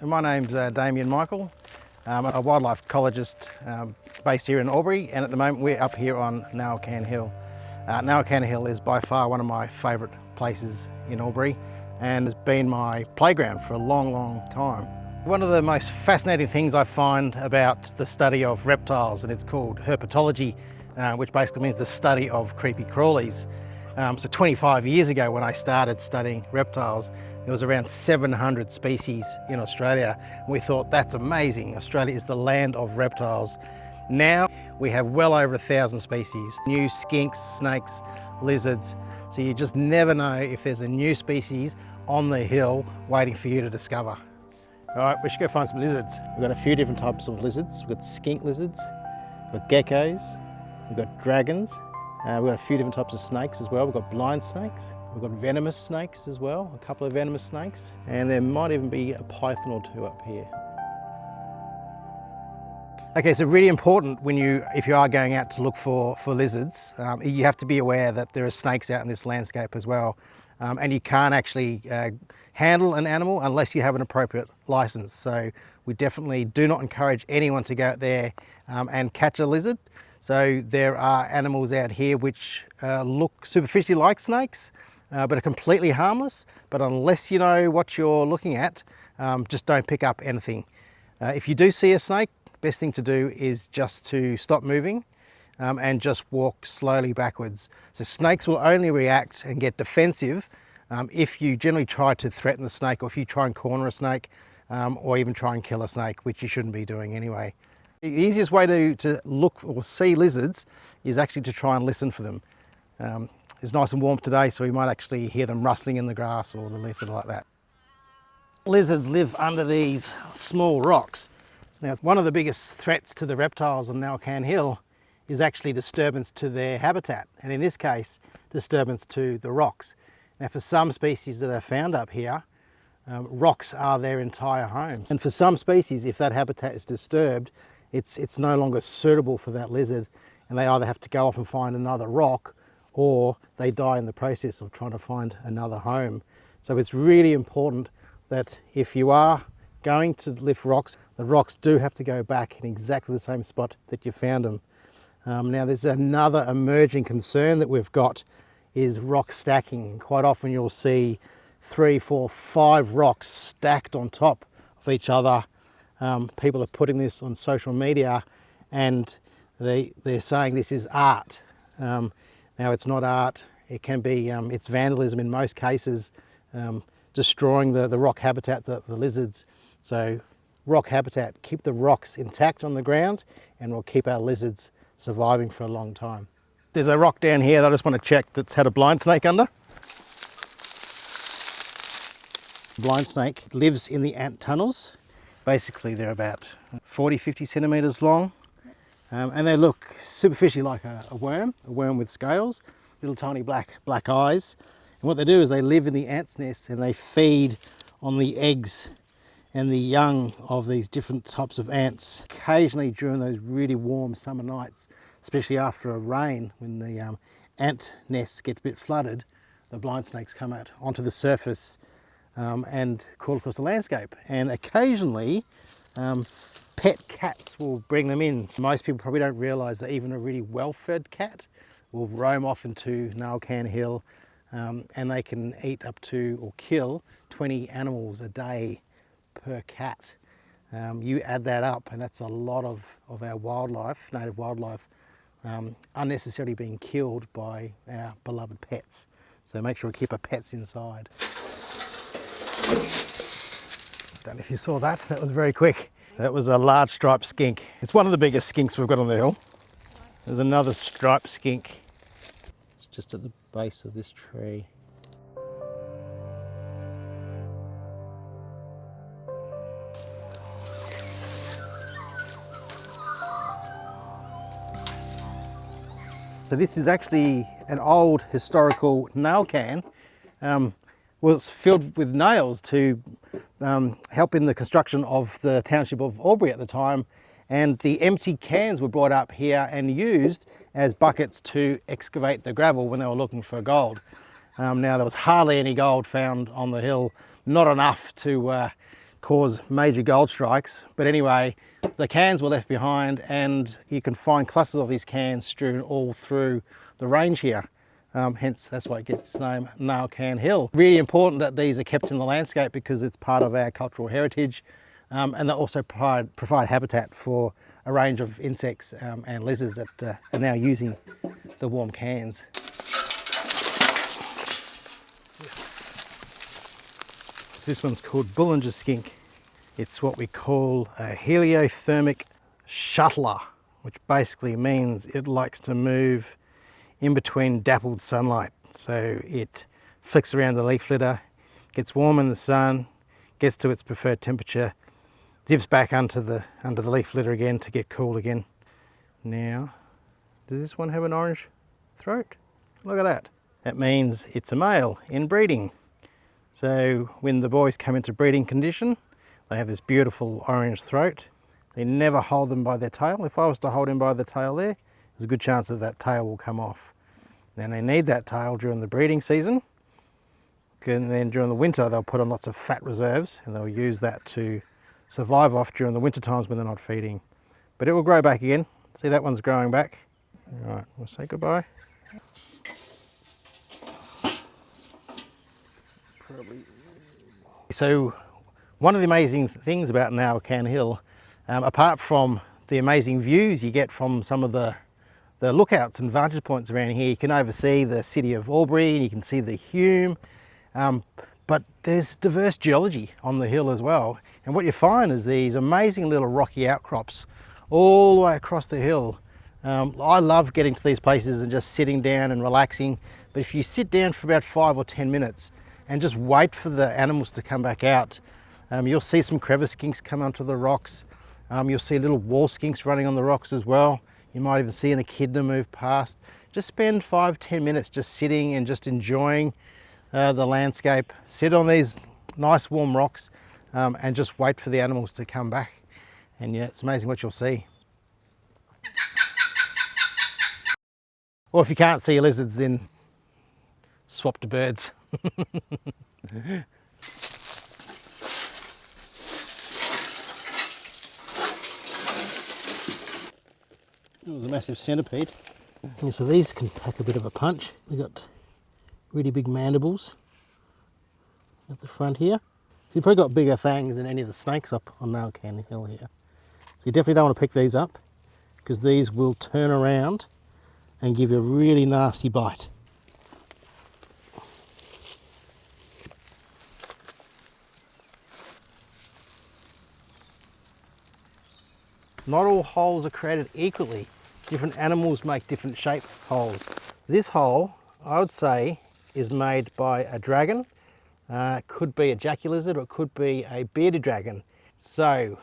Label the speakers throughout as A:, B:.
A: My name's Damian Michael. I'm a wildlife ecologist based here in Albury, and at the moment we're up here on Narrowcan Hill. Narrowcan Hill is by far one of my favourite places in Albury and has been my playground for a long time. One of the most fascinating things I find about the study of reptiles, and it's called herpetology, which basically means the study of creepy crawlies. So 25 years ago when I started studying reptiles, there was around 700 species in Australia. We thought, that's amazing. Australia is the land of reptiles. Now we have well over 1,000 species. New skinks, snakes, lizards. So you just never know if there's a new species on the hill waiting for you to discover. All right, we should go find some lizards. We've got a few different types of lizards. We've got skink lizards, we've got geckos, we've got dragons. We've got a few different types of snakes as well. We've got blind snakes, we've got venomous snakes as well, a couple of venomous snakes, and there might even be a python or two up here. Okay, so really important if you are going out to look for lizards, you have to be aware that there are snakes out in this landscape as well, and you can't actually handle an animal unless you have an appropriate license. So we definitely do not encourage anyone to go out there and catch a lizard. So there are animals out here which look superficially like snakes, but are completely harmless. But unless you know what you're looking at, just don't pick up anything. If you do see a snake, best thing to do is just to stop moving and just walk slowly backwards. So snakes will only react and get defensive if you generally try to threaten the snake, or if you try and corner a snake, or even try and kill a snake, which you shouldn't be doing anyway. The easiest way to look or see lizards is actually to try and listen for them. It's nice and warm today, so we might actually hear them rustling in the grass or the leaf or like that. Lizards live under these small rocks. Now, one of the biggest threats to the reptiles on Narrowcan Hill is actually disturbance to their habitat, and in this case, disturbance to the rocks. Now, for some species that are found up here, rocks are their entire homes. And for some species, if that habitat is disturbed, it's no longer suitable for that lizard, and they either have to go off and find another rock, or they die in the process of trying to find another home. So it's really important that if you are going to lift rocks, the rocks do have to go back in exactly the same spot that you found them. Now there's another emerging concern that we've got is rock stacking. Quite often you'll see 3, 4, 5 rocks stacked on top of each other. People are putting this on social media and they're saying this is art. Now it's not art, it can be, it's vandalism in most cases, destroying the rock habitat, the lizards. So rock habitat, keep the rocks intact on the ground and we'll keep our lizards surviving for a long time. There's a rock down here that I just want to check that's had a blind snake under. Blind snake lives in the ant tunnels. Basically they're about 40-50 centimetres long, and they look superficially like a worm with scales, little tiny black eyes. And what they do is they live in the ant's nest and they feed on the eggs and the young of these different types of ants. Occasionally during those really warm summer nights, especially after a rain, when the ant nests get a bit flooded, the blind snakes come out onto the surface and crawl across the landscape. And occasionally pet cats will bring them in. Most people probably don't realise that even a really well-fed cat will roam off into Narrowcan Hill, and they can eat up to or kill 20 animals a day per cat. You add that up and that's a lot of our wildlife, native wildlife, unnecessarily being killed by our beloved pets. So make sure we keep our pets inside. Don't know if you saw that, that was very quick. That was a large striped skink. It's one of the biggest skinks we've got on the hill. There's another striped skink. It's just at the base of this tree. So this is actually an old historical nail can. Was filled with nails to help in the construction of the township of Albury at the time, and the empty cans were brought up here and used as buckets to excavate the gravel when they were looking for gold. Now there was hardly any gold found on the hill, not enough to cause major gold strikes. But anyway, the cans were left behind, and you can find clusters of these cans strewn all through the range here. Hence, that's why it gets its name, Nail Can Hill. Really important that these are kept in the landscape because it's part of our cultural heritage, and they also provide habitat for a range of insects and lizards that are now using the warm cans. This one's called Bullinger skink. It's what we call a heliothermic shuttler, which basically means it likes to move in between dappled sunlight. So it flicks around the leaf litter, gets warm in the sun, gets to its preferred temperature, dips back under the leaf litter again to get cool again. Now, does this one have an orange throat? Look at that. That means it's a male in breeding. So when the boys come into breeding condition, they have this beautiful orange throat. They never hold them by their tail. If I was to hold him by the tail there, there's a good chance that that tail will come off. And they need that tail during the breeding season. And then during the winter, they'll put on lots of fat reserves, and they'll use that to survive off during the winter times when they're not feeding. But it will grow back again. See, that one's growing back. All right, we'll say goodbye. So one of the amazing things about Nail Can Hill, apart from the amazing views you get from some of the lookouts and vantage points around here, you can oversee the city of Albury and you can see the Hume, but there's diverse geology on the hill as well. And what you find is these amazing little rocky outcrops all the way across the hill. I love getting to these places and just sitting down and relaxing, but if you sit down for about 5 or 10 minutes and just wait for the animals to come back out, you'll see some crevice skinks come onto the rocks. You'll see little wall skinks running on the rocks as well. You might even see an echidna move past. Just spend 5-10 minutes just sitting and just enjoying the landscape. Sit on these nice warm rocks and just wait for the animals to come back. And yeah, it's amazing what you'll see. Or if you can't see lizards, then swap to birds. It was a massive centipede. Yeah, so these can pack a bit of a punch. We've got really big mandibles at the front here. So you've probably got bigger fangs than any of the snakes up on Nail Can Hill here. So you definitely don't want to pick these up because these will turn around and give you a really nasty bite. Not all holes are created equally. Different animals make different shaped holes. This hole, I would say, is made by a dragon. It could be a jaculizard or it could be a bearded dragon. So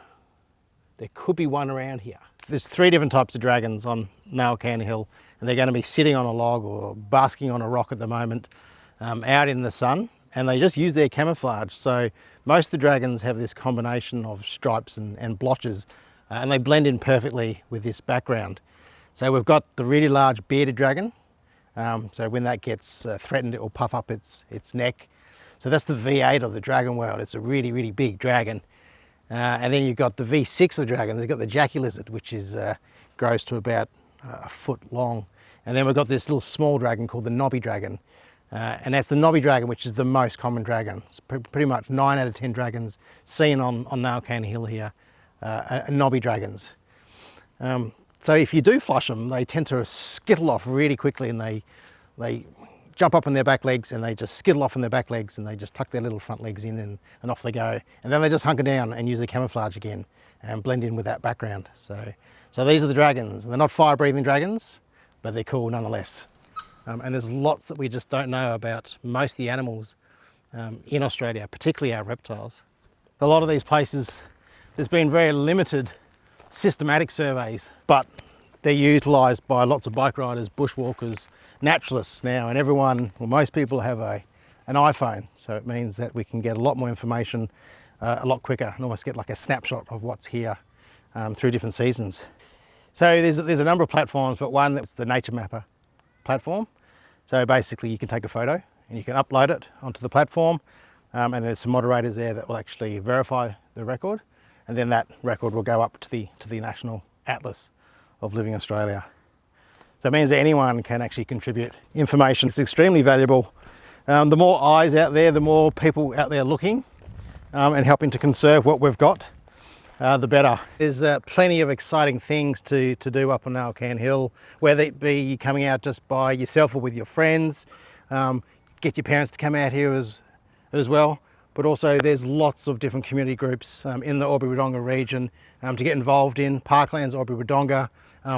A: there could be one around here. There's 3 different types of dragons on Nail Can Hill, and they're going to be sitting on a log or basking on a rock at the moment out in the sun, and they just use their camouflage. So most of the dragons have this combination of stripes and blotches, and they blend in perfectly with this background. So we've got the really large bearded dragon. So when that gets threatened, it will puff up its neck. So that's the V8 of the dragon world. It's a really, really big dragon. And then you've got the V6 of dragons. You've got the jaculizard, which is grows to about a foot long. And then we've got this little small dragon called the knobby dragon. And that's the knobby dragon, which is the most common dragon. So pretty much 9 out of 10 dragons seen on Nail Can Hill here are knobby dragons. So if you do flush them, they tend to skittle off really quickly, and they jump up on their back legs and they just skittle off on their back legs and they just tuck their little front legs in and off they go. And then they just hunker down and use their camouflage again and blend in with that background. So these are the dragons. They're not fire-breathing dragons, but they're cool nonetheless. And there's lots that we just don't know about most of the animals in Australia, particularly our reptiles. A lot of these places, there's been very limited systematic surveys, but they're utilised by lots of bike riders, bushwalkers, naturalists now, and everyone, well, most people have an iPhone, so it means that we can get a lot more information a lot quicker and almost get like a snapshot of what's here through different seasons. So there's a number of platforms, but one that's the Nature Mapper platform. So basically you can take a photo and you can upload it onto the platform, and there's some moderators there that will actually verify the record, and then that record will go up to the National Atlas of Living Australia. So it means that anyone can actually contribute information. It's extremely valuable. The more eyes out there, the more people out there looking and helping to conserve what we've got, the better. There's plenty of exciting things to do up on Nowcan Hill, whether it be you coming out just by yourself or with your friends, get your parents to come out here as well. But also there's lots of different community groups in the Albury-Wodonga region to get involved in. Parklands, Albury-Wodonga.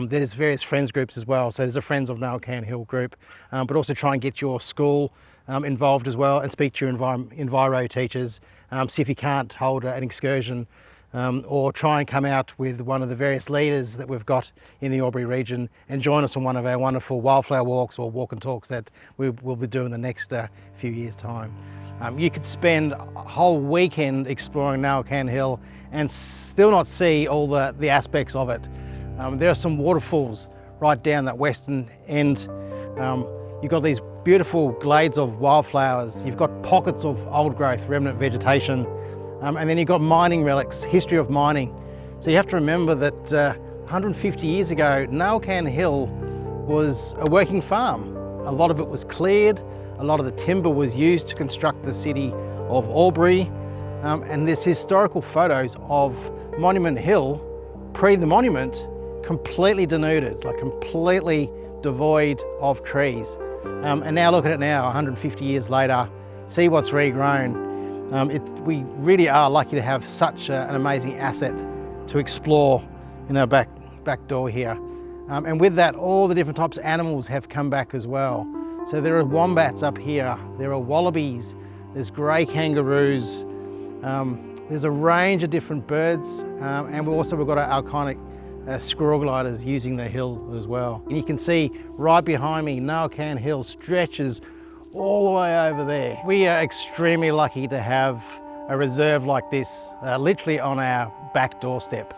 A: There's various friends groups as well. So there's a Friends of Nowcan Hill group, but also try and get your school involved as well and speak to your enviro teachers. See if you can't hold an excursion or try and come out with one of the various leaders that we've got in the Albury region and join us on one of our wonderful wildflower walks or walk and talks that we'll be doing the next few years' time. You could spend a whole weekend exploring Nowcan Hill and still not see all the aspects of it. There are some waterfalls right down that western end. You've got these beautiful glades of wildflowers. You've got pockets of old growth, remnant vegetation. And then you've got mining relics, history of mining. So you have to remember that 150 years ago, Nowcan Hill was a working farm. A lot of it was cleared, a lot of the timber was used to construct the city of Albury. And there's historical photos of Monument Hill, pre the monument, completely denuded, like completely devoid of trees. And now look at it now, 150 years later, see what's regrown. We really are lucky to have such an amazing asset to explore in our back door here. And with that, all the different types of animals have come back as well. So there are wombats up here, there are wallabies, there's grey kangaroos, there's a range of different birds, and we've got our iconic squirrel gliders using the hill as well. And you can see right behind me, Nowcan Hill stretches all the way over there. We are extremely lucky to have a reserve like this, literally on our back doorstep.